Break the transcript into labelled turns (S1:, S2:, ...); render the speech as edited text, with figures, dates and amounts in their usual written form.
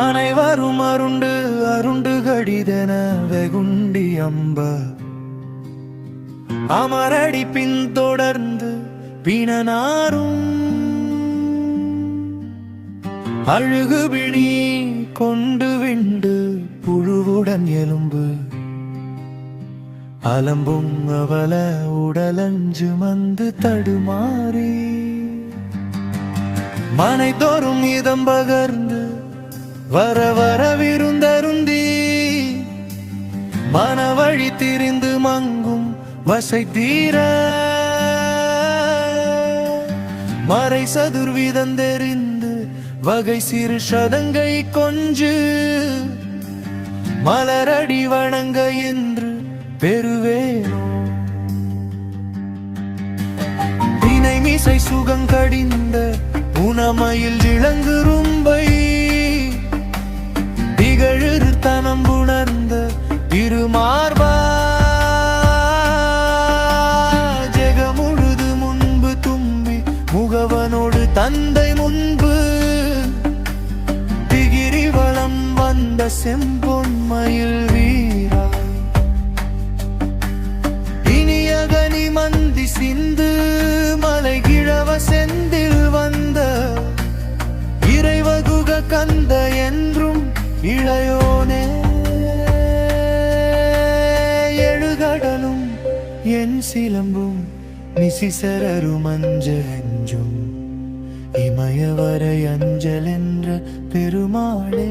S1: அனைவரும் அருண்டு அருண்டு கடிதென வெகுண்டி அம்ப அமரடி பின்தொடர்ந்து பிணனாரும் அழுகு பிணி கொண்டு விண்டு புழுவுடன் எலும்பு அலம்பும் அவல உடலஞ்சு மந்து தடுமாறி மனை தோறும் இதம் பகர்ந்து வர வர விருந்தருந்தி மனவழி திரிந்து மங்கும் வசை தீர மறை சதுர்விதந்தெறிந்து வகை சிறு சதங்கை கொஞ்சு மலரடி வணங்க என்று பெறுவேனோ தினை மிசை சுகங்கடிந்த உணமையில் இளங்கு ரும்பை திகழறு தனம் உணர்ந்த திருமார்பா ஜெகமுழுது முன்பு தும்பி முகவனோடு தந்தை முன்பு திகிரி வளம் வந்த செம்பொன்மயில் வீரா இனியகனி மந்தி சிந்து மலை கிழவ செந்தில் வந்த இறைவகுக கந்த என்றும் இளையோனே எழுகடலும் என் சிலம்பும் நிசிசரரும் அஞ்சலெஞ்சும் இமயவரை அஞ்சல் என்ற பெருமாளே.